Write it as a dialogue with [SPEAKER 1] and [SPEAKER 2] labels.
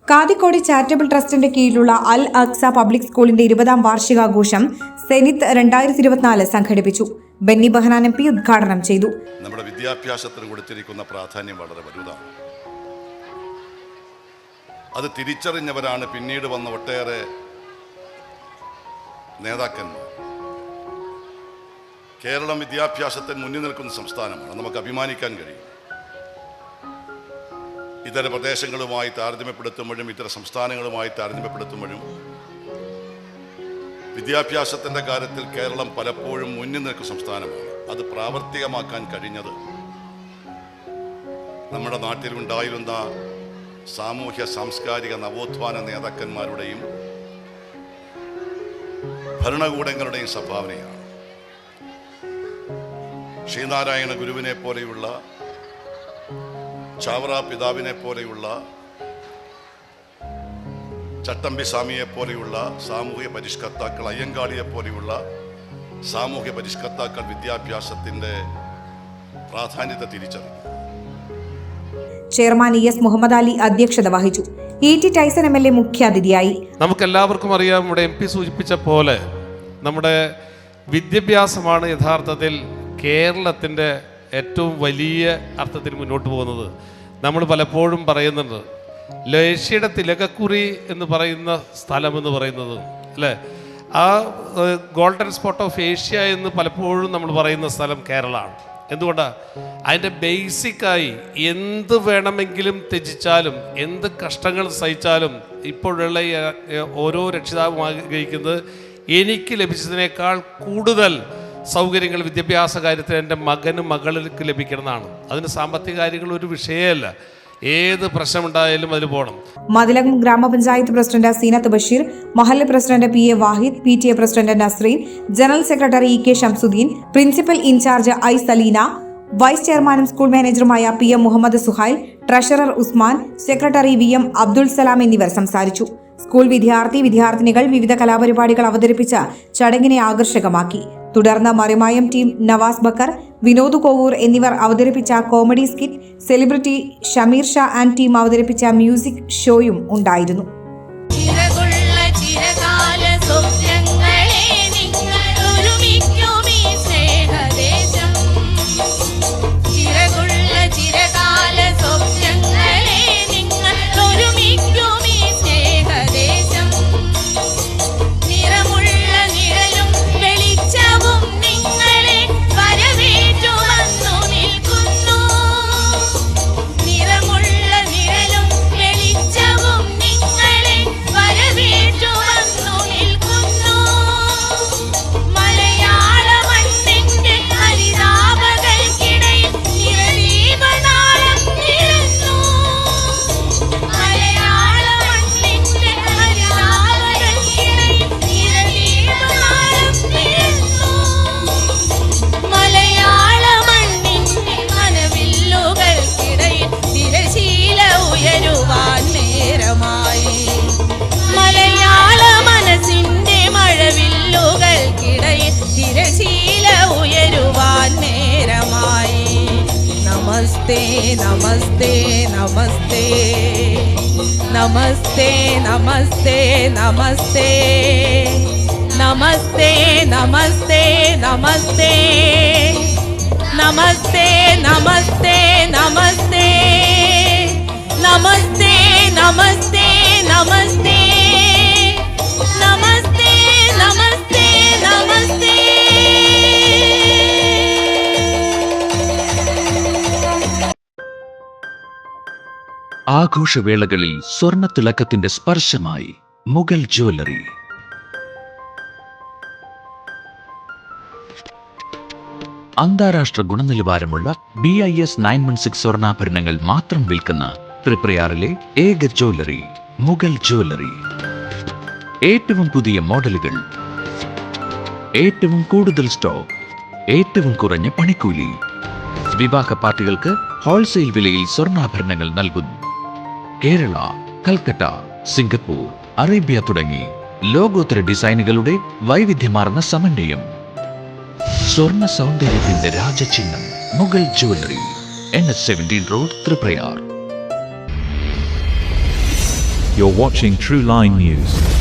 [SPEAKER 1] Kathikode charitable ട്രസ്റ്റിന്റെ കീഴിലുള്ള അൽ അക്സ public സ്കൂളിന്റെ 20ാം വാർഷികാഘോഷം സെനിത്ത് 2024 സംഘടിപ്പിച്ചു. ബെന്നി ബെഹനാൻ MP ഉദ്ഘാടനം ചെയ്തു.
[SPEAKER 2] നമ്മുടെ വിദ്യാഭ്യാസത്തിന് കൊടുത്തിരിക്കുന്ന പ്രാധാന്യം വളരെ വലുതാണ്. അത് തിരിച്ചറിഞ്ഞവരാണ് പിന്നീട് വന്ന ഒട്ടേറെ നേതാക്കന്മാർ. കേരളം വിദ്യാഭ്യാസത്തിന് മുന്നിൽ നിൽക്കുന്ന സംസ്ഥാനമാണ്. നമുക്ക് അഭിമാനിക്കാൻ കഴിയും. ഇതര പ്രദേശങ്ങളുമായി താരതമ്യപ്പെടുത്തുമ്പോഴും ഇതര സംസ്ഥാനങ്ങളുമായി താരതമ്യപ്പെടുത്തുമ്പോഴും വിദ്യാഭ്യാസത്തിൻ്റെ കാര്യത്തിൽ കേരളം പലപ്പോഴും മുന്നിൽ നിൽക്കുന്ന സംസ്ഥാനമാണ്. അത് പ്രാവർത്തികമാക്കാൻ കഴിഞ്ഞത് നമ്മുടെ നാട്ടിലുണ്ടായിരുന്ന സാമൂഹ്യ സാംസ്കാരിക നവോത്ഥാന നേതാക്കന്മാരുടെയും ഭരണകൂടങ്ങളുടെയും സംഭാവനയാണ്. ശ്രീനാരായണ ഗുരുവിനെ പോലെയുള്ള, ചാവറ പിതാവിനെ പോലെയുള്ള, ചട്ടമ്പി സ്വാമിയെ പോലെയുള്ള സാമൂഹ്യ പരിഷ്കർത്താക്കൾ, അയ്യങ്കാളിയെ പോലെയുള്ള സാമൂഹ്യ പരിഷ്കർത്താക്കൾ വിദ്യാഭ്യാസത്തിൻ്റെ പ്രാധാന്യത്തെ തിരിച്ചറിഞ്ഞു.
[SPEAKER 1] ചെയർമാൻ ES മുഹമ്മദ് അലി അധ്യക്ഷത വഹിച്ചു. ET ടൈസൺ MLA മുഖ്യാതിഥിയായി.
[SPEAKER 3] നമുക്കെല്ലാവർക്കും അറിയാം, നമ്മുടെ MP സൂചിപ്പിച്ച പോലെ നമ്മുടെ വിദ്യാഭ്യാസമാണ് യഥാർത്ഥത്തിൽ കേരളത്തിൻ്റെ ഏറ്റവും വലിയ അർത്ഥത്തിൽ മുന്നോട്ട് പോകുന്നത്. നമ്മൾ പലപ്പോഴും പറയുന്നുണ്ട്, ഏഷ്യയുടെ തിലകക്കുറി എന്ന് പറയുന്ന സ്ഥലമെന്ന് പറയുന്നത് അല്ലേ, ആ ഗോൾഡൻ സ്പോട്ട് ഓഫ് ഏഷ്യ എന്ന് പലപ്പോഴും നമ്മൾ പറയുന്ന സ്ഥലം കേരളമാണ്. എന്തുകൊണ്ടാണ്? അതിൻ്റെ ബേസിക്കായി എന്ത് വേണമെങ്കിലും ത്യജിച്ചാലും എന്ത് കഷ്ടങ്ങൾ സഹിച്ചാലും ഇപ്പോഴുള്ള ഓരോ രക്ഷിതാവും ആഗ്രഹിക്കുന്നത് എനിക്ക് ലഭിച്ചതിനേക്കാൾ കൂടുതൽ സൗകര്യങ്ങൾ വിദ്യാഭ്യാസ കാര്യത്തിൽ എൻ്റെ മകനും മകൾക്ക് ലഭിക്കണമെന്നാണ്. അതിന് സാമ്പത്തിക കാര്യങ്ങൾ ഒരു വിഷയമല്ല. ഏത് പ്രശ്നമുണ്ടായാലും അതിൽ പോകണം.
[SPEAKER 1] മതിലകം ഗ്രാമപഞ്ചായത്ത് പ്രസിഡന്റ് സീനത്ത് ബഷീർ, മഹല്ല് president PA Wahid, PTA president Nasreen, general secretary EK Shamsuddin, principal in charge I Saleena, vice ചെയർമാനും സ്കൂൾ മാനേജറുമായ PM Muhammad Suhail, treasurer Usman, secretary VM Abdul Salam എന്നിവർ സംസാരിച്ചു. സ്കൂൾ വിദ്യാർത്ഥിനികൾ വിവിധ കലാപരിപാടികൾ അവതരിപ്പിച്ച ചടങ്ങിനെ ആകർഷകമാക്കി. തുടർന്ന് മറിമായം ടീം നവാസ് ബക്കർ, വിനോദ് കോവൂർ എന്നിവർ അവതരിപ്പിച്ച comedy skit, celebrity Shameer Shah and team അവതരിപ്പിച്ച മ്യൂസിക് ഷോയും ഉണ്ടായിരുന്നു.
[SPEAKER 4] നമസ്തേ നമസ്തേ നമസ്തേ നമസ്തേ നമസ്തേ നമസ്തേ നമസ്തേ നമസ്തേ നമസ്തേ നമസ്തേ നമസ്തേ നമസ്തേ നമസ്തേ നമസ്തേ നമസ്തേ നമസ്തേ നമസ്തേ.
[SPEAKER 5] ആഘോഷവേളകളിൽ സ്വർണ്ണ തിളക്കത്തിന്റെ സ്പർശമായി മുഗൾ ജ്വല്ലറി. അന്താരാഷ്ട്ര ഗുണനിലവാരമുള്ള BIS 916 സ്വർണ്ണാഭരണങ്ങൾ മാത്രം വിൽക്കുന്ന തൃപ്രയാറിലെ ഏക ജ്വല്ലറി മുഗൾ ജ്വല്ലറി. ഏറ്റവും പുതിയ മോഡലുകൾ, ഏറ്റവും കൂടുതൽ സ്റ്റോക്ക്, ഏറ്റവും കുറഞ്ഞ പണിക്കൂലി. വിവാഹ പാർട്ടികൾക്ക് ഹോൾസെയിൽ വിലയിൽ സ്വർണ്ണാഭരണങ്ങൾ നൽകുന്നു. കേരള, കൽക്കട്ട, സിംഗപ്പൂർ, അറേബ്യ തുടങ്ങി ലോകോത്തര ഡിസൈനുകളുടെ വൈവിധ്യമാർന്ന സമന്വയം. സ്വർണ്ണ സൗന്ദര്യത്തിന്റെ രാജചിഹ്നം Mughal jewellery, NH 17 road, Triprayar.
[SPEAKER 6] You're watching True Line News.